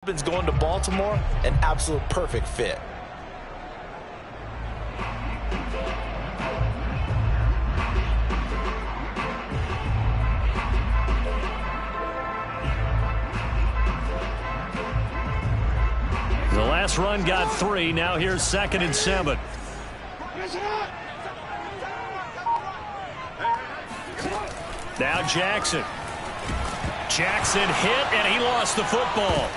Dobbins going to Baltimore, an absolute perfect fit. The last run got 3. Now here's 2nd and 7. Now Jackson. Jackson hit, and he lost the football.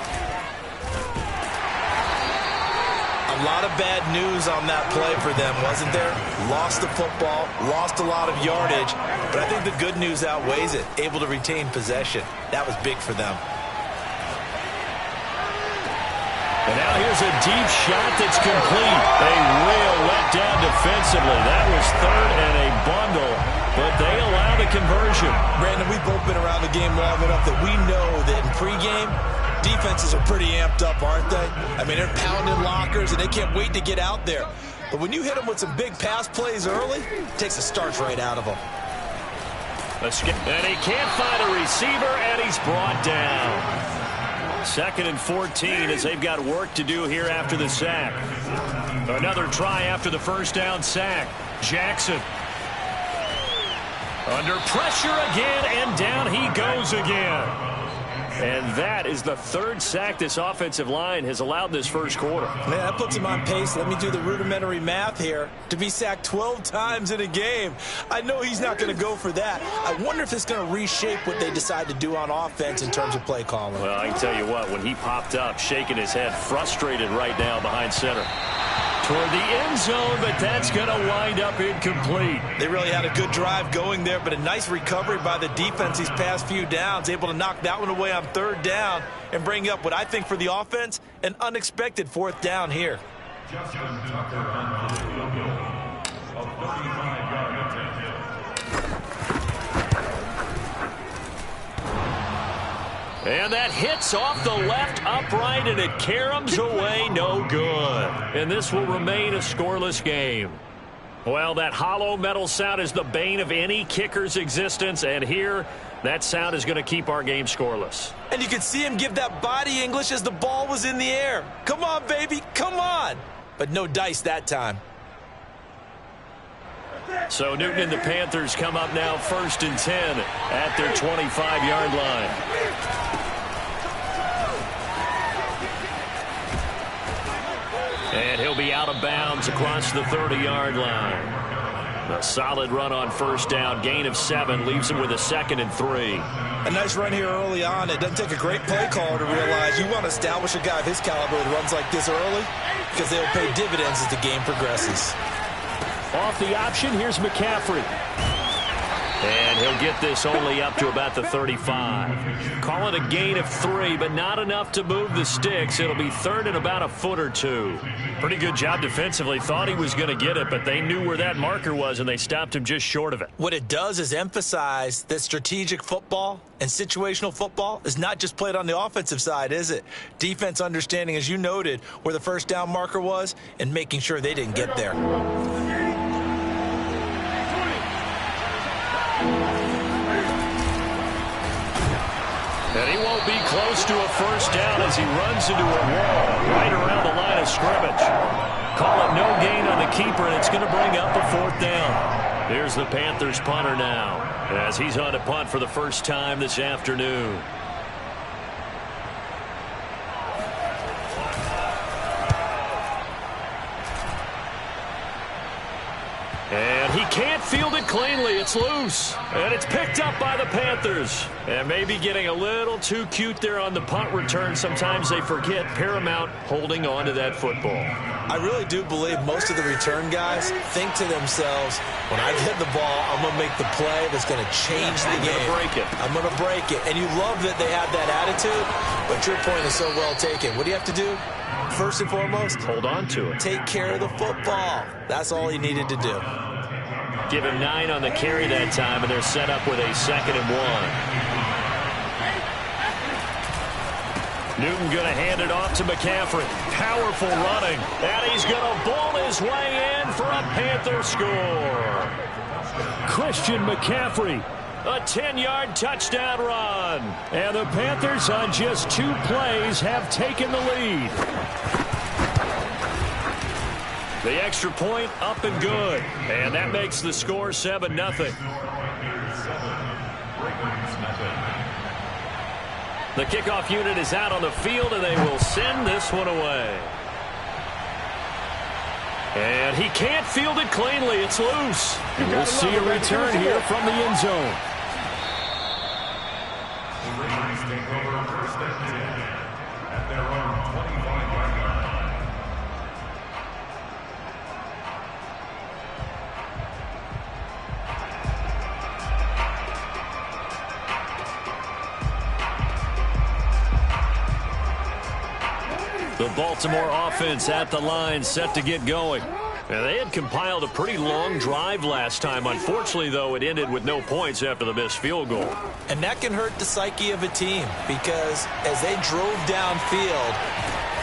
A lot of bad news on that play for them, wasn't there? Lost the football, lost a lot of yardage, but I think the good news outweighs it. Able to retain possession. That was big for them. And now here's a deep shot that's complete. A real letdown defensively. That was 3rd and a bundle, but they allow the conversion. Brandon, we've both been around the game long enough that we know that in pregame, defenses are pretty amped up, aren't they? I mean, they're pounding lockers, and they can't wait to get out there. But when you hit them with some big pass plays early, it takes the starch right out of them. And he can't find a receiver, and he's brought down. 2nd and 14 as they've got work to do here after the sack. Another try after the first down sack. Jackson. Under pressure again, and down he goes again. And that is the 3rd sack this offensive line has allowed this first quarter. Man, that puts him on pace. Let me do the rudimentary math here. To be sacked 12 times in a game, I know he's not going to go for that. I wonder if it's going to reshape what they decide to do on offense in terms of play calling. Well, I can tell you what, when he popped up, shaking his head, frustrated right now behind center. Toward the end zone, but that's going to wind up incomplete. They really had a good drive going there, but a nice recovery by the defense these past few downs, able to knock that one away on 3rd down and bring up what I think for the offense, an unexpected 4th down here. Justin Tucker on the field goal of 35-yard attempt. And that hits off the left upright, and it caroms away, no good. And this will remain a scoreless game. Well, that hollow metal sound is the bane of any kicker's existence, and here, that sound is going to keep our game scoreless. And you could see him give that body English as the ball was in the air. Come on, baby, come on. But no dice that time. So Newton and the Panthers come up now 1st and 10 at their 25-yard line. And he'll be out of bounds across the 30-yard line. A solid run on 1st down. Gain of 7 leaves him with a 2nd and 3. A nice run here early on. It doesn't take a great play caller to realize you want to establish a guy of his caliber that runs like this early because they'll pay dividends as the game progresses. Off the option, here's McCaffrey. And he'll get this only up to about the 35. Call it a gain of 3, but not enough to move the sticks. It'll be 3rd and about a foot or 2. Pretty good job defensively. Thought he was going to get it, but they knew where that marker was, and they stopped him just short of it. What it does is emphasize that strategic football and situational football is not just played on the offensive side, is it? Defense understanding, as you noted, where the 1st down marker was and making sure they didn't get there. And he won't be close to a 1st down as he runs into a wall right around the line of scrimmage. Call it no gain on the keeper, and it's going to bring up a 4th down. Here's the Panthers punter now as he's on a punt for the first time this afternoon. And he can't field it cleanly. It's loose. And it's picked up by the Panthers. And maybe getting a little too cute there on the punt return. Sometimes they forget Paramount holding on to that football. I really do believe most of the return guys think to themselves, when I get the ball, I'm going to make the play that's going to change the game. I'm going to break it. And you love that they have that attitude, but your point is so well taken. What do you have to do? First and foremost, hold on to it. Take care of the football. That's all he needed to do. Give him 9 on the carry that time, and they're set up with a 2nd and 1. Newton going to hand it off to McCaffrey. Powerful running. And he's going to ball his way in for a Panther score. Christian McCaffrey A 10-yard touchdown run. And the Panthers on just 2 plays have taken the lead. The extra point up and good. And that makes the score 7-0. The kickoff unit is out on the field, and they will send this one away. And he can't field it cleanly. It's loose. And we'll see a return here from the end zone. The Baltimore offense at the line, set to get going. And they had compiled a pretty long drive last time. Unfortunately, though, it ended with no points after the missed field goal. And that can hurt the psyche of a team because as they drove downfield,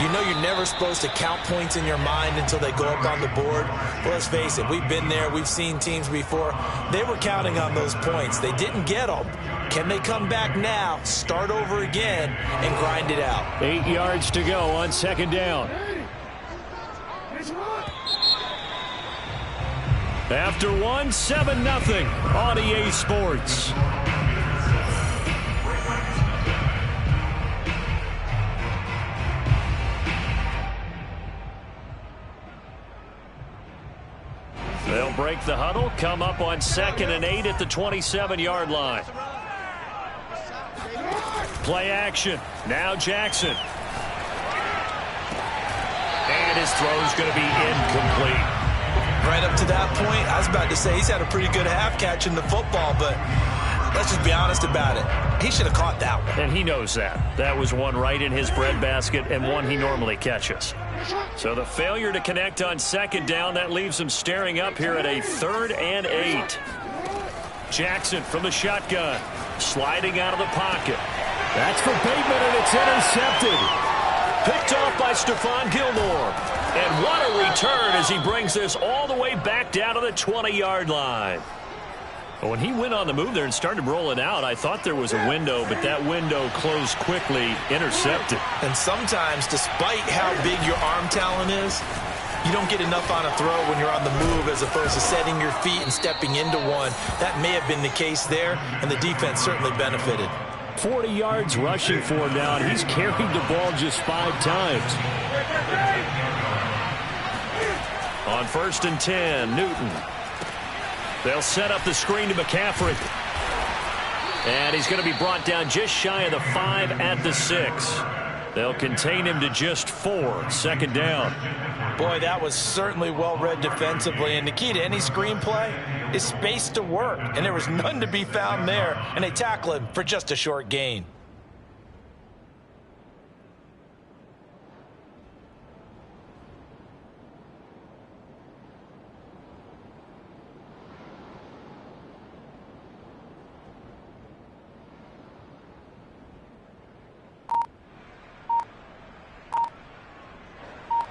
you know you're never supposed to count points in your mind until they go up on the board. Well, let's face it, we've been there. We've seen teams before. They were counting on those points. They didn't get them. Can they come back now, start over again, and grind it out? 8 yards to go on second down. After one, 7-0 on EA Sports. They'll break the huddle, come up on 2nd and 8 at the 27-yard line. Play action. Now Jackson. And his throw's going to be incomplete. Right up to that point, I was about to say he's had a pretty good half catching the football, but let's just be honest about it. He should have caught that one. And he knows that. That was one right in his breadbasket and one he normally catches. So the failure to connect on second down, that leaves him staring up here at a 3rd and 8. Jackson from the shotgun, sliding out of the pocket. That's for Bateman, and it's intercepted. Picked off by Stephon Gilmore. And what a return as he brings this all the way back down to the 20-yard line. When he went on the move there and started rolling out, I thought there was a window, but that window closed quickly, intercepted. And sometimes, despite how big your arm talent is, you don't get enough on a throw when you're on the move as opposed to setting your feet and stepping into one. That may have been the case there, and the defense certainly benefited. 40 yards rushing for him now, and he's carried the ball just 5 times. On 1st and 10, Newton. They'll set up the screen to McCaffrey. And he's going to be brought down just shy of the 5 at the 6. They'll contain him to just 4, second down. Boy, that was certainly well-read defensively. And the key to any screenplay is space to work. And there was none to be found there. And they tackle him for just a short gain.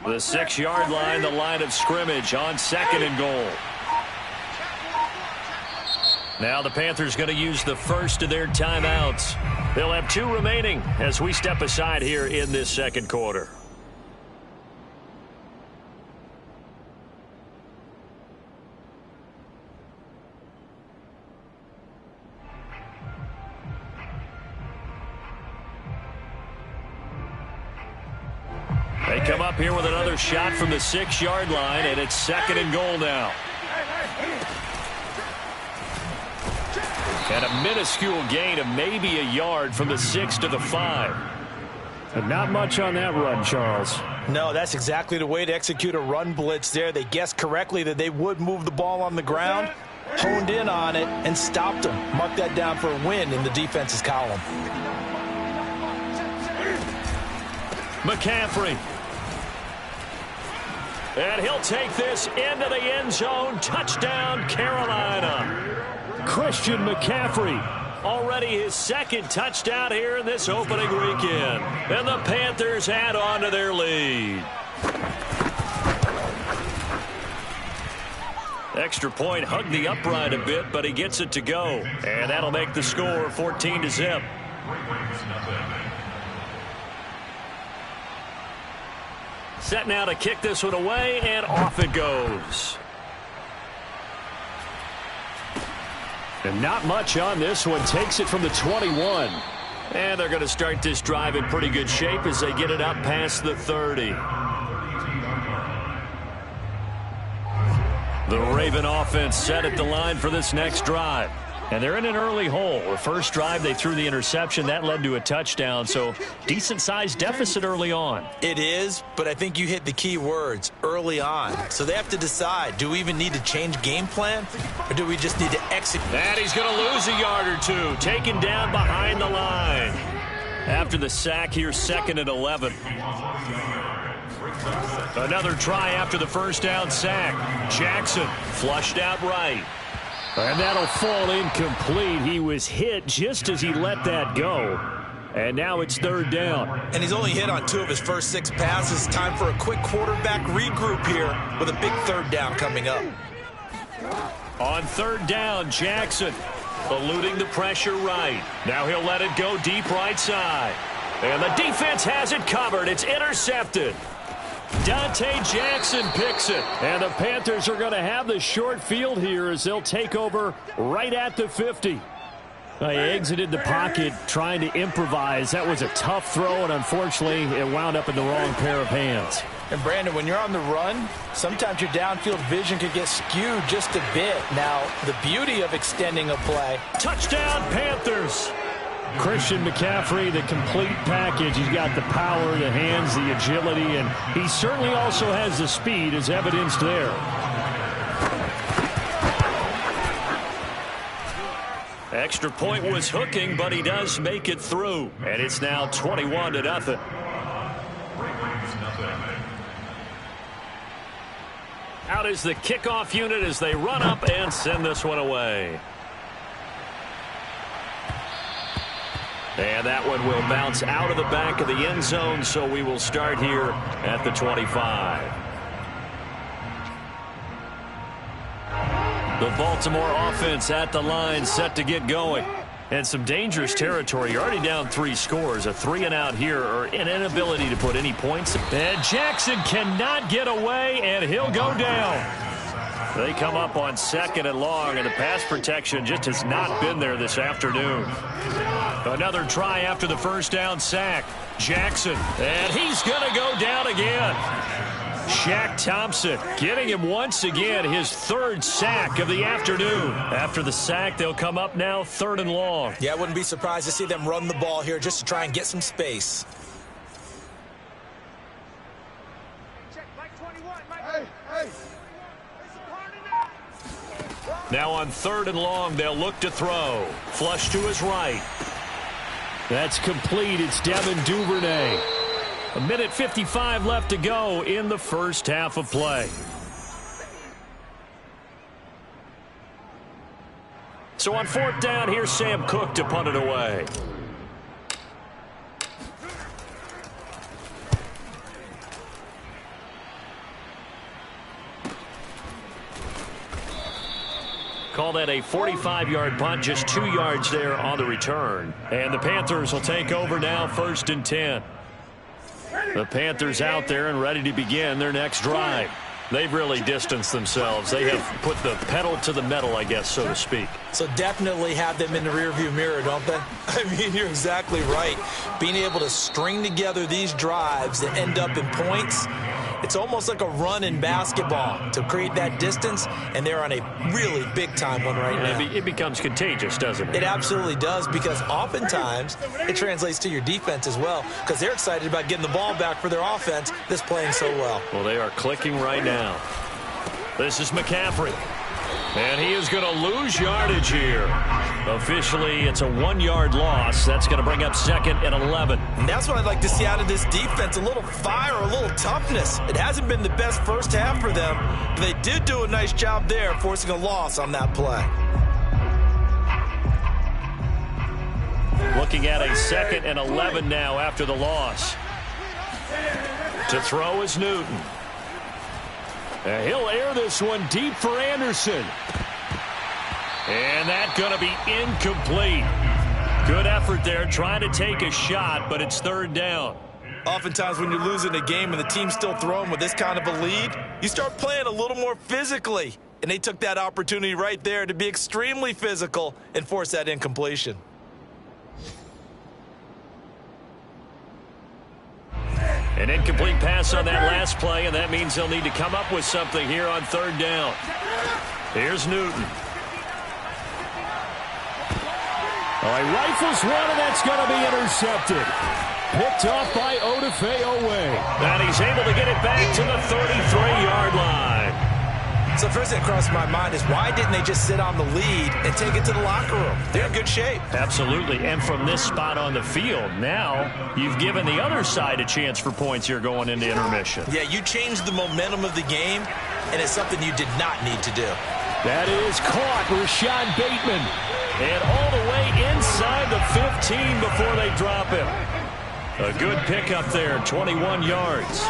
The 6-yard line, the line of scrimmage on 2nd and goal. Now the Panthers going to use the first of their timeouts. They'll have 2 remaining as we step aside here in this second quarter. They come up here with another shot from the 6-yard line, and it's 2nd and goal now. And a minuscule gain of maybe a yard from the 6 to the 5. But not much on that run, Charles. No, that's exactly the way to execute a run blitz there. They guessed correctly that they would move the ball on the ground, honed in on it, and stopped them. Mark that down for a win in the defense's column. McCaffrey. And he'll take this into the end zone. Touchdown, Carolina. Christian McCaffrey. Already his 2nd touchdown here in this opening weekend. And the Panthers add on to their lead. Extra point, hugged the upright a bit, but he gets it to go. And that'll make the score 14-0. Set now to kick this one away, and off it goes. And not much on this one. Takes it from the 21. And they're going to start this drive in pretty good shape as they get it up past the 30. The Raven offense set at the line for this next drive. And they're in an early hole. The first drive, they threw the interception. That led to a touchdown, so decent-sized deficit early on. It is, but I think you hit the key words, early on. So they have to decide, do we even need to change game plan, or do we just need to execute? And he's going to lose a yard or two, taken down behind the line. After the sack here, 2nd and 11. Another try after the first down sack. Jackson flushed out right. And that'll fall incomplete. He was hit just as he let that go. And now it's 3rd down. And he's only hit on 2 of his first 6 passes. Time for a quick quarterback regroup here with a big 3rd down coming up. On 3rd down, Jackson eluding the pressure right. Now he'll let it go deep right side. And the defense has it covered. It's intercepted. Dante Jackson picks it. And the Panthers are going to have the short field here as they'll take over right at the 50. He exited the pocket trying to improvise. That was a tough throw, and unfortunately, it wound up in the wrong pair of hands. And, Brandon, when you're on the run, sometimes your downfield vision could get skewed just a bit. Now, the beauty of extending a play. Touchdown, Panthers! Christian McCaffrey, the complete package. He's got the power, the hands, the agility, and he certainly also has the speed as evidenced there. Extra point was hooking, but he does make it through. And it's now 21-0. Out is the kickoff unit as they run up and send this one away. And that one will bounce out of the back of the end zone, so we will start here at the 25. The Baltimore offense at the line, set to get going. And some dangerous territory. You're already down 3 scores. A 3-and-out here, or an inability to put any points. And Jackson cannot get away, and he'll go down. They come up on 2nd and long, and the pass protection just has not been there this afternoon. Another try after the first down sack. Jackson, and he's going to go down again. Shaq Thompson getting him once again, his 3rd sack of the afternoon. After the sack, they'll come up now 3rd and long. Yeah, I wouldn't be surprised to see them run the ball here just to try and get some space. Now on 3rd and long, they'll look to throw. Flush to his right. That's complete. It's Devin Duvernay. 1:55 left to go in the first half of play. So on 4th down, here's Sam Cook to punt it away. Call that a 45-yard punt, just 2 yards there on the return. And the Panthers will take over now, 1st and 10. The Panthers out there and ready to begin their next drive. They've really distanced themselves. They have put the pedal to the metal, I guess, so to speak. So definitely have them in the rearview mirror, don't they? I mean, you're exactly right. Being able to string together these drives that end up in points, it's almost like a run in basketball to create that distance, and they're on a really big-time one right now. It becomes contagious, doesn't it? It absolutely does, because oftentimes it translates to your defense as well, because they're excited about getting the ball back for their offense that's playing so well. Well, they are clicking right now. This is McCaffrey. And he is going to lose yardage here. Officially, it's a 1-yard loss. That's going to bring up 2nd and 11. And that's what I'd like to see out of this defense, a little fire, a little toughness. It hasn't been the best first half for them, but they did do a nice job there, forcing a loss on that play. Looking at a 2nd and 11 now after the loss. To throw is Newton. He'll air this one deep for Anderson. And that's going to be incomplete. Good effort there trying to take a shot, but it's third down. Oftentimes when you're losing a game and the team's still throwing with this kind of a lead, you start playing a little more physically. And they took that opportunity right there to be extremely physical and force that incompletion. An incomplete pass on that last play, and that means they'll need to come up with something here on third down. Here's Newton. Oh, he rifles one, and that's going to be intercepted. Picked off by Odafe-Oweh. And he's able to get it back to the 33-yard line. So first thing that crossed my mind is why didn't they just sit on the lead and take it to the locker room? They're in good shape. Absolutely. And from this spot on the field, now you've given the other side a chance for points here going into intermission. Yeah, you changed the momentum of the game, and it's something you did not need to do. That is caught, Rashad Bateman. And all the way inside the 15 before they drop him. A good pickup there, 21 yards.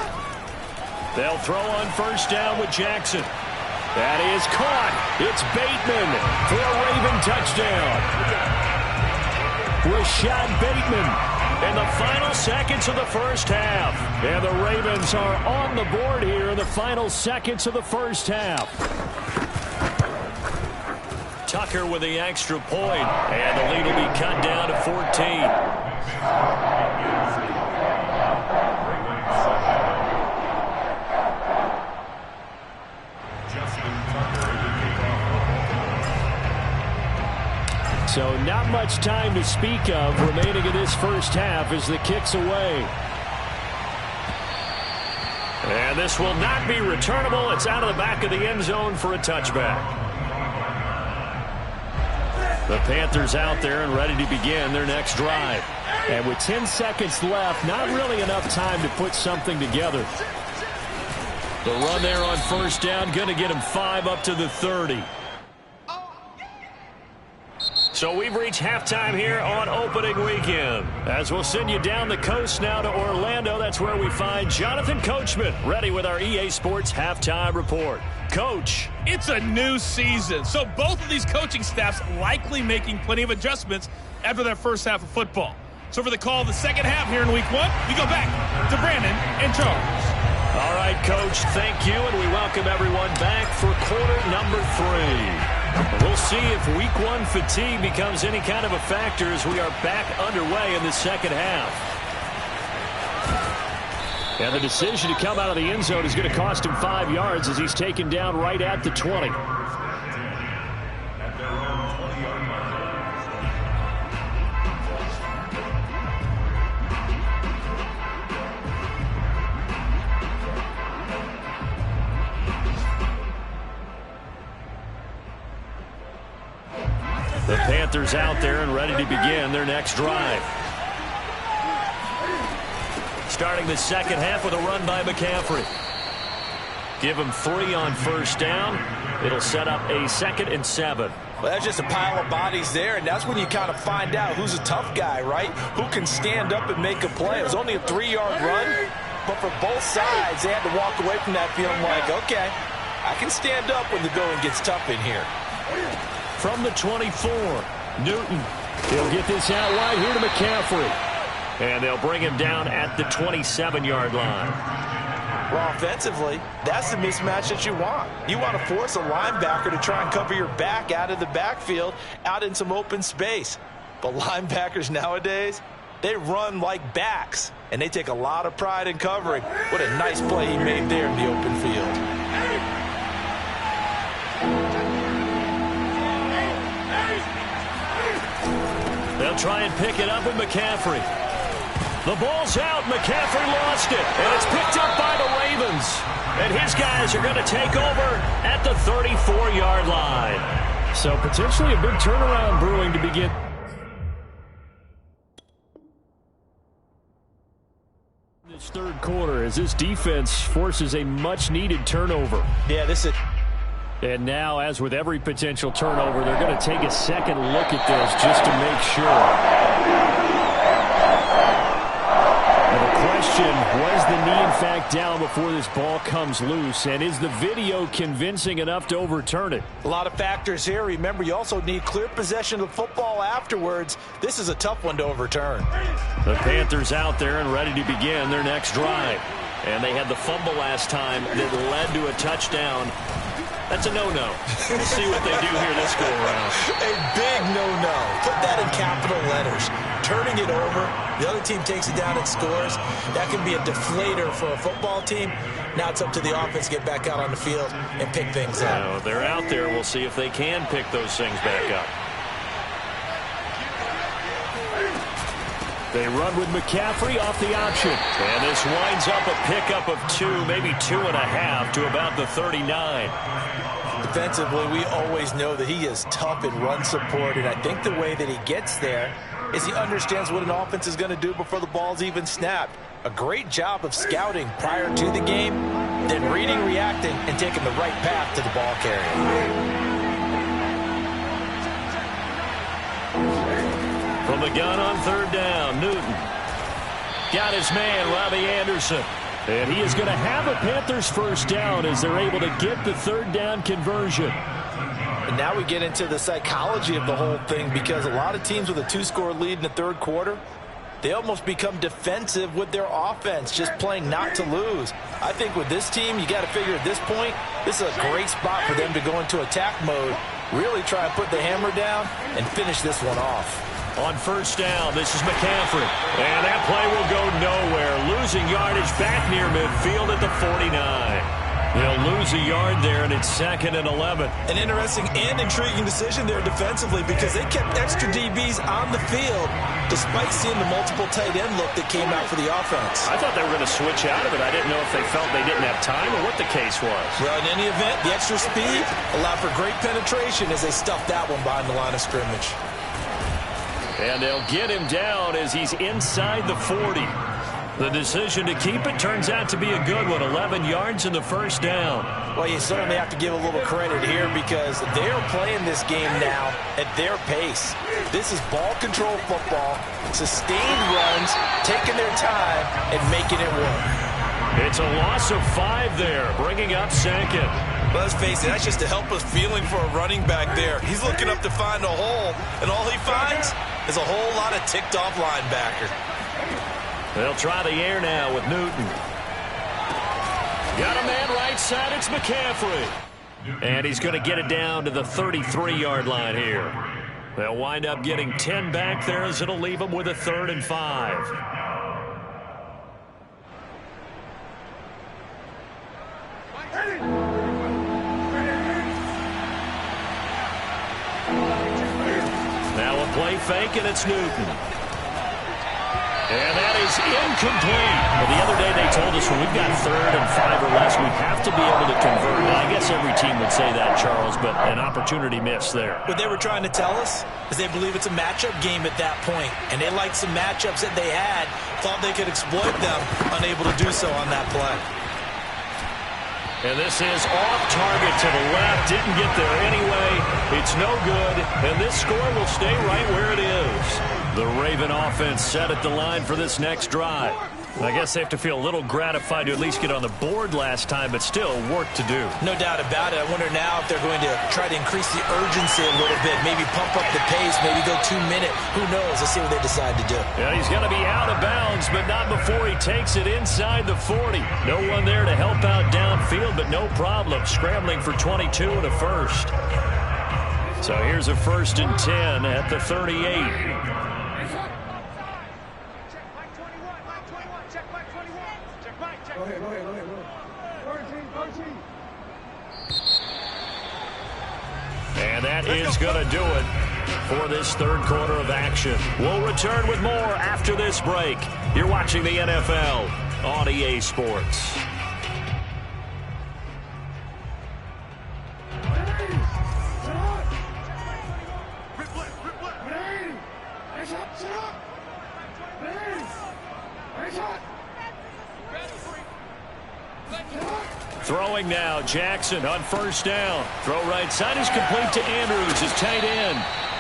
They'll throw on first down with Jackson. That is caught. It's Bateman for a Raven touchdown. Rashad Bateman in the final seconds of the first half. And the Ravens are on the board here in the final seconds of the first half. Tucker with the extra point. And the lead will be cut down to 14. So not much time to speak of remaining in this first half as the kick's away. And this will not be returnable. It's out of the back of the end zone for a touchback. The Panthers out there and ready to begin their next drive. And with 10 seconds left, not really enough time to put something together. The run there on first down, going to get him 5 up to the 30. So we've reached halftime here on opening weekend. As we'll send you down the coast now to Orlando, that's where we find Jonathan Coachman, ready with our EA Sports halftime report. Coach. It's a new season, so both of these coaching staffs likely making plenty of adjustments after their first half of football. So for the call of the second half here in week one, we go back to Brandon and Charles. All right, Coach, thank you, and we welcome everyone back for quarter number 3. We'll see if week one fatigue becomes any kind of a factor as we are back underway in the second half. And the decision to come out of the end zone is going to cost him 5 yards as he's taken down right at the 20. The Panthers out there and ready to begin their next drive. Starting the second half with a run by McCaffrey. Give him 3 on first down. It'll set up a 2nd and 7. Well, that's just a pile of bodies there, and that's when you kind of find out who's a tough guy, right? Who can stand up and make a play. It was only a 3-yard run, but for both sides, they had to walk away from that feeling like, okay, I can stand up when the going gets tough in here. From the 24, Newton. He'll get this out wide here to McCaffrey. And they'll bring him down at the 27-yard line. Well, offensively, that's the mismatch that you want. You want to force a linebacker to try and cover your back out of the backfield, out in some open space. But linebackers nowadays, they run like backs, and they take a lot of pride in covering. What a nice play he made there in the open field. They'll try and pick it up with McCaffrey. The ball's out. McCaffrey lost it. And it's picked up by the Ravens. And his guys are going to take over at the 34-yard line. So potentially a big turnaround brewing to begin. This third quarter as this defense forces a much-needed turnover. Yeah, this is... And now, as with every potential turnover, they're going to take a second look at this just to make sure. And the question question, was the knee in fact down before this ball comes loose? And is the video convincing enough to overturn it? A lot of factors here. Remember, you also need clear possession of the football afterwards. This is a tough one to overturn. The Panthers out there and ready to begin their next drive. And they had the fumble last time that led to a touchdown. That's a no-no. We'll see what they do here this go-around. A big no-no. Put that in capital letters. Turning it over, the other team takes it down and scores. That can be a deflator for a football team. Now it's up to the offense to get back out on the field and pick things up. Now, they're out there. We'll see if they can pick those things back up. They run with McCaffrey off the option. And this winds up a pickup of 2, maybe 2.5 to about the 39. Defensively, we always know that he is tough in run support, and I think the way that he gets there is he understands what an offense is going to do before the ball's even snapped. A great job of scouting prior to the game, then reading, reacting, and taking the right path to the ball carrier. From the gun on third down, Newton. Got his man, Robbie Anderson. And he is going to have a Panthers first down as they're able to get the third down conversion. And now we get into the psychology of the whole thing, because a lot of teams with a 2-score lead in the third quarter, they almost become defensive with their offense, just playing not to lose. I think with this team, you got to figure at this point, this is a great spot for them to go into attack mode, really try to put the hammer down and finish this one off. On first down, this is McCaffrey. And that play will go nowhere. Losing yardage back near midfield at the 49. They'll lose a yard there, and it's 2nd and 11. An interesting and intriguing decision there defensively, because they kept extra DBs on the field despite seeing the multiple tight end look that came out for the offense. I thought they were going to switch out of it. I didn't know if they felt they didn't have time or what the case was. Well, in any event, the extra speed allowed for great penetration as they stuffed that one behind the line of scrimmage. And they'll get him down as he's inside the 40. The decision to keep it turns out to be a good one. 11 yards in the first down. Well, you certainly have to give a little credit here, because they're playing this game now at their pace. This is ball control football, sustained runs, taking their time, and making it work. It's a loss of 5 there, bringing up 2nd. But let's face it, that's just a helpless feeling for a running back there. He's looking up to find a hole, and all he finds is a whole lot of ticked-off linebacker. They'll try the air now with Newton. Got a man right side, it's McCaffrey. And he's going to get it down to the 33-yard line here. They'll wind up getting 10 back there, as it'll leave them with a 3rd and 5. Now a play fake, and it's Newton. And that is incomplete. Well, the other day they told us when we've got 3rd and 5 or less, we have to be able to convert. And I guess every team would say that, Charles, but an opportunity missed there. What they were trying to tell us is they believe it's a matchup game at that point, and they liked some matchups that they had, thought they could exploit them, unable to do so on that play. And this is off target to the left. Didn't get there anyway. It's no good. And this score will stay right where it is. The Raven offense set at the line for this next drive. I guess they have to feel a little gratified to at least get on the board last time, but still work to do. No doubt about it. I wonder now if they're going to try to increase the urgency a little bit, maybe pump up the pace, maybe go 2-minute. Who knows? Let's see what they decide to do. Yeah, he's going to be out of bounds, but not before he takes it inside the 40. No one there to help out downfield, but no problem. Scrambling for 22 and a first. So here's a 1st and 10 at the 38. And that is going to do it for this third quarter of action. We'll return with more after this break. You're watching the NFL on EA Sports. Throwing now, Jackson on first down. Throw right side is complete to Andrews, his tight end.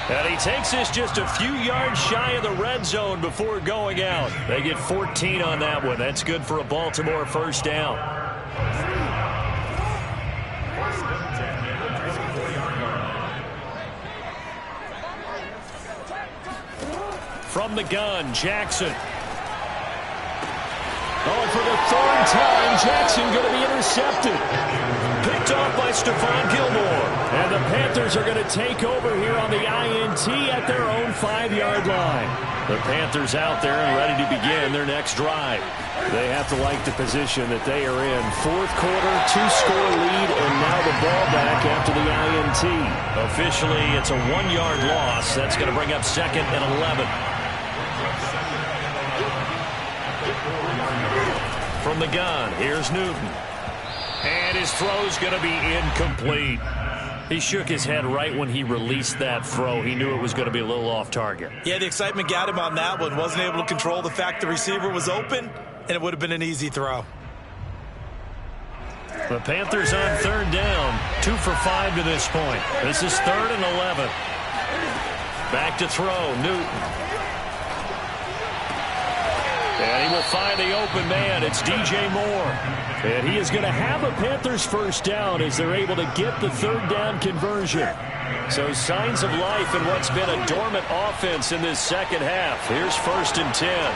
And he takes this just a few yards shy of the red zone before going out. They get 14 on that one. That's good for a Baltimore first down. From the gun, Jackson. Oh, and for the third time, Jackson going to be intercepted. Picked off by Stephon Gilmore. And the Panthers are going to take over here on the INT at their own 5-yard line. The Panthers out there and ready to begin their next drive. They have to like the position that they are in. Fourth quarter, 2-score lead, and now the ball back after the INT. Officially, it's a 1-yard loss. That's going to bring up 2nd and 11. From the gun, here's Newton. And his throw's going to be incomplete. He shook his head right when he released that throw. He knew it was going to be a little off target. Yeah, the excitement got him on that one. Wasn't able to control the fact the receiver was open, and it would have been an easy throw. The Panthers on 3rd down. 2 for 5 to this point. This is 3rd and 11. Back to throw, Newton. And he will find the open man. It's DJ Moore. And he is going to have a Panthers first down as they're able to get the 3rd down conversion. So signs of life in what's been a dormant offense in this second half. Here's 1st and 10.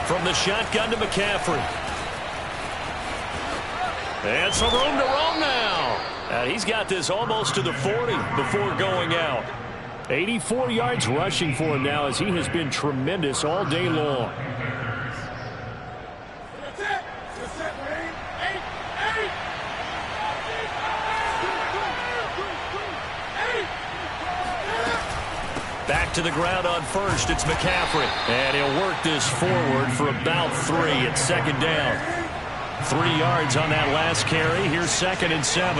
From the shotgun to McCaffrey. And some room to roam now. And he's got this almost to the 40 before going out. 84 yards rushing for him now as he has been tremendous all day long. Back to the ground on 1st. It's McCaffrey. And he'll work this forward for about 3. It's 2nd down. 3 yards on that last carry. Here's 2nd and 7.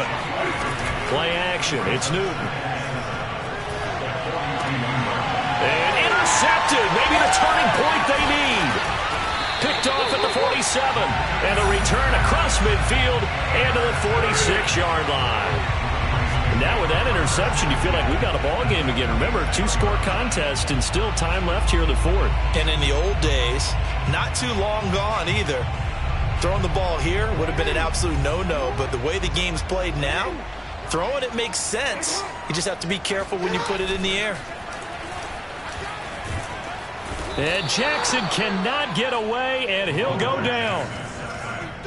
Play action. It's Newton. And intercepted. Maybe the turning point they need. Picked off at the 47. And a return across midfield and to the 46-yard line. And now with that interception, you feel like we've got a ball game again. Remember, 2-score contest and still time left here in the 4th. And in the old days, not too long gone either. Throwing the ball here would have been an absolute no-no, but the way the game's played now, throwing it makes sense. You just have to be careful when you put it in the air. And Jackson cannot get away, and he'll go down.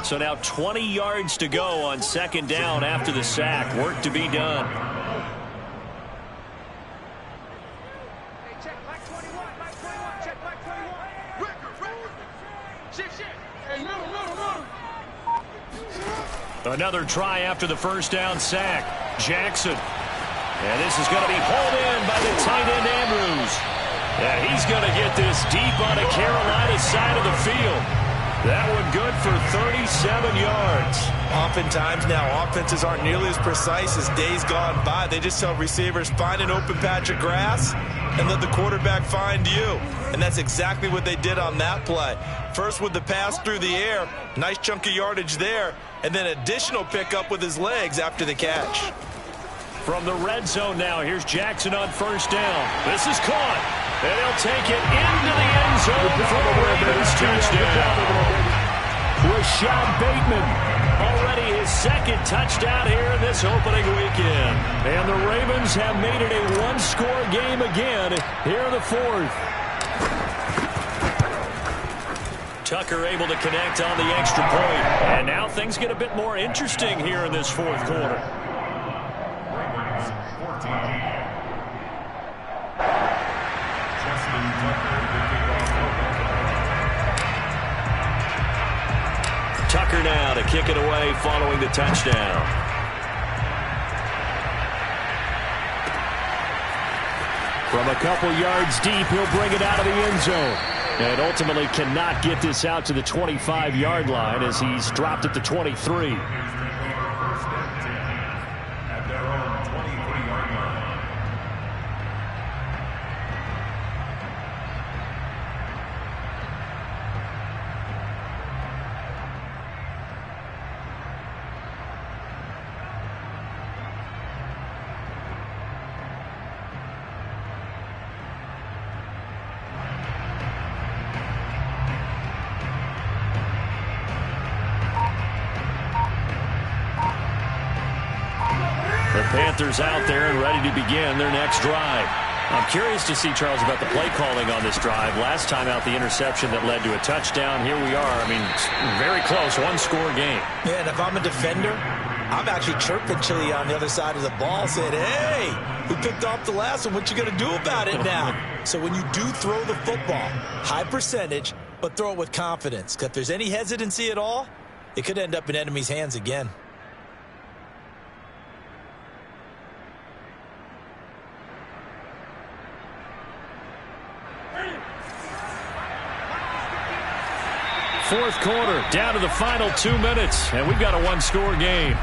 So now 20 yards to go on 2nd down after the sack. Work to be done. Another try after the first down sack. Jackson. And this is going to be hauled in by the tight end Andrews. And he's going to get this deep on the Carolina side of the field. That one good for 37 yards. Oftentimes now, offenses aren't nearly as precise as days gone by. They just tell receivers, find an open patch of grass and let the quarterback find you. And that's exactly what they did on that play. First with the pass through the air, nice chunk of yardage there, and then additional pickup with his legs after the catch. From the red zone now, here's Jackson on 1st down. This is caught, and he'll take it into the end zone for the Ravens touchdown. Rashad Bateman, already his 2nd touchdown here in this opening weekend. And the Ravens have made it a 1-score game again here in the 4th. Tucker able to connect on the extra point. And now things get a bit more interesting here in this 4th quarter. Tucker now to kick it away following the touchdown. From a couple yards deep, he'll bring it out of the end zone. And ultimately cannot get this out to the 25-yard line as he's dropped at the 23. Panthers out there and ready to begin their next drive. I'm curious to see, Charles, about the play calling on this drive. Last time out, the interception that led to a touchdown. Here we are. I mean, very close, one-score game. Yeah, and if I'm a defender, I'm actually chirping Chili on the other side of the ball, saying, hey, we picked off the last one. What you going to do about it now? So when you do throw the football, high percentage, but throw it with confidence. Because if there's any hesitancy at all, it could end up in enemy's hands again. Fourth quarter, down to the final 2 minutes, and we've got a one-score game.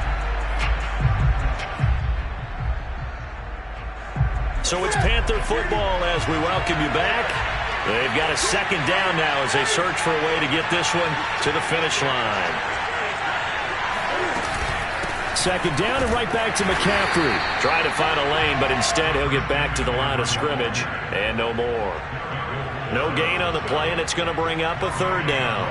So it's Panther football as we welcome you back. They've got a second down now as they search for a way to get this one to the finish line. Second down and right back to McCaffrey. Trying to find a lane, but instead he'll get back to the line of scrimmage and no more. No gain on the play, and it's going to bring up a third down.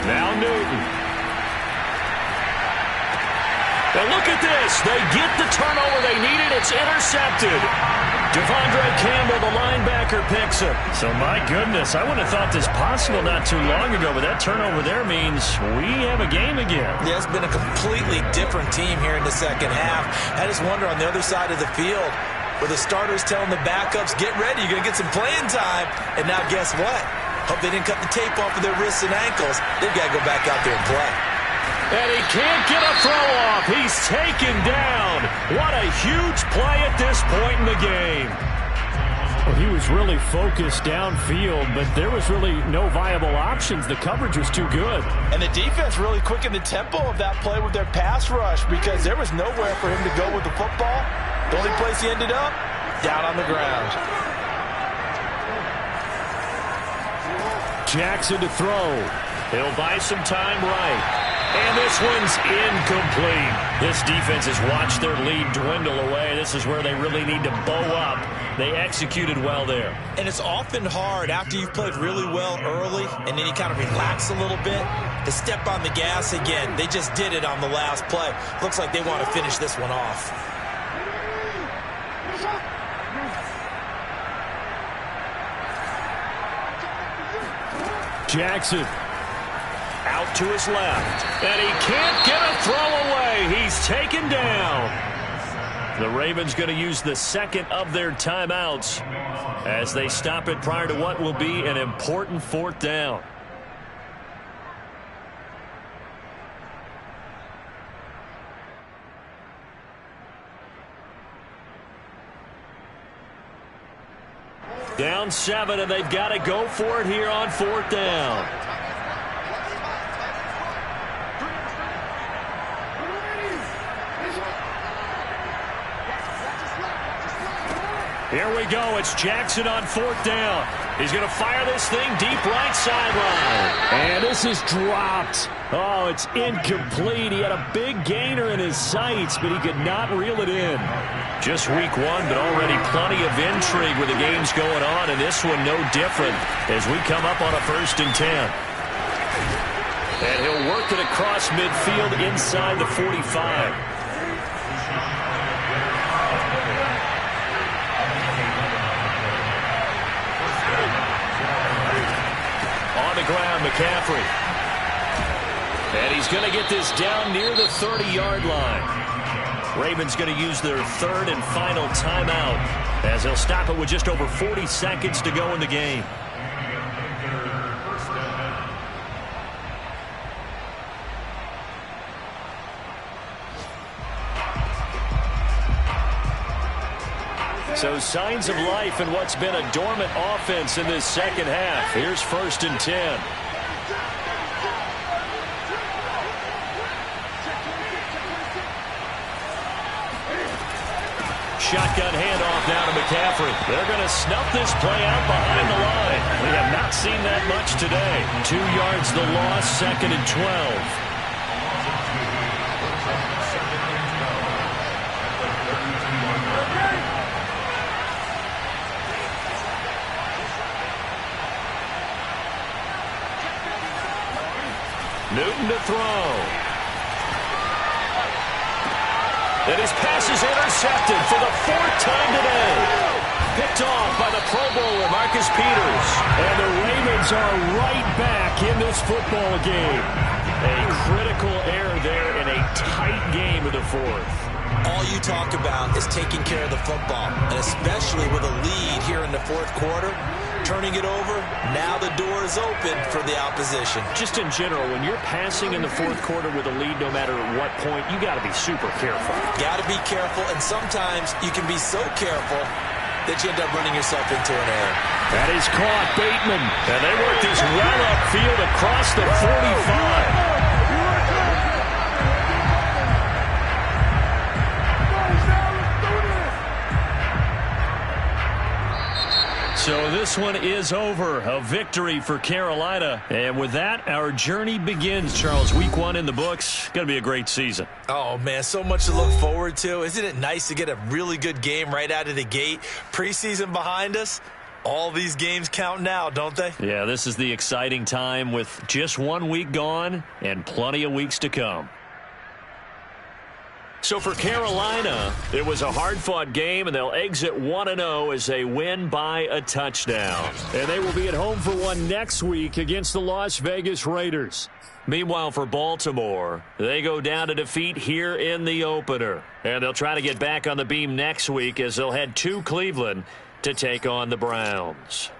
Now Newton. And look at this. They get the turnover they needed. It's intercepted. Devondre Campbell, the linebacker, picks it. So, my goodness, I wouldn't have thought this possible not too long ago, but that turnover there means we have a game again. Yeah, it's been a completely different team here in the second half. I just wonder on the other side of the field, where the starters telling the backups, get ready, you're going to get some playing time. And now guess what? Hope they didn't cut the tape off of their wrists and ankles. They've got to go back out there and play. And he can't get a throw off. He's taken down. What a huge play at this point in the game. Well, he was really focused downfield, but there was really no viable options. The coverage was too good. And the defense really quickened the tempo of that play with their pass rush because there was nowhere for him to go with the football. The only place he ended up, down on the ground. Jackson to throw. He'll buy some time right. And this one's incomplete. This defense has watched their lead dwindle away. This is where they really need to bow up. They executed well there. And it's often hard after you've played really well early and then you kind of relax a little bit to step on the gas again. They just did it on the last play. Looks like they want to finish this one off. Jackson. Out to his left. And he can't get a throw away. He's taken down. The Ravens going to use the second of their timeouts as they stop it prior to what will be an important fourth down. Down 7, and they've got to go for it here on fourth down. Here we go. It's Jackson on fourth down. He's going to fire this thing deep right sideline. And this is dropped. Oh, it's incomplete. He had a big gainer in his sights, but he could not reel it in. Just week 1, but already plenty of intrigue with the games going on, and this one no different as we come up on a 1st and 10. And he'll work it across midfield inside the 45. Ground, McCaffrey. And he's going to get this down near the 30-yard line. Ravens going to use their 3rd and final timeout as they'll stop it with just over 40 seconds to go in the game. So signs of life in what's been a dormant offense in this second half. Here's 1st and 10. Shotgun handoff now to McCaffrey. They're going to snuff this play out behind the line. We have not seen that much today. 2 yards the loss, 2nd and 12. Newton to throw. And his pass is intercepted for the 4th time today. Picked off by the Pro Bowler, Marcus Peters. And the Ravens are right back in this football game. A critical error there in a tight game of the 4th. All you talk about is taking care of the football, and especially with a lead here in the 4th quarter, turning it over, now the door is open for the opposition. Just in general, when you're passing in the 4th quarter with a lead, no matter at what point, you got to be super careful. Got to be careful, and sometimes you can be so careful that you end up running yourself into an error. That is caught, Bateman. And they work this well upfield across the 45. So this one is over. A victory for Carolina. And with that, our journey begins, Charles. Week 1 in the books. Going to be a great season. Oh, man, so much to look forward to. Isn't it nice to get a really good game right out of the gate? Preseason behind us. All these games count now, don't they? Yeah, this is the exciting time with just 1 week gone and plenty of weeks to come. So for Carolina, it was a hard-fought game, and they'll exit 1-0 as they win by a touchdown. And they will be at home for one next week against the Las Vegas Raiders. Meanwhile, for Baltimore, they go down to defeat here in the opener. And they'll try to get back on the beam next week as they'll head to Cleveland to take on the Browns.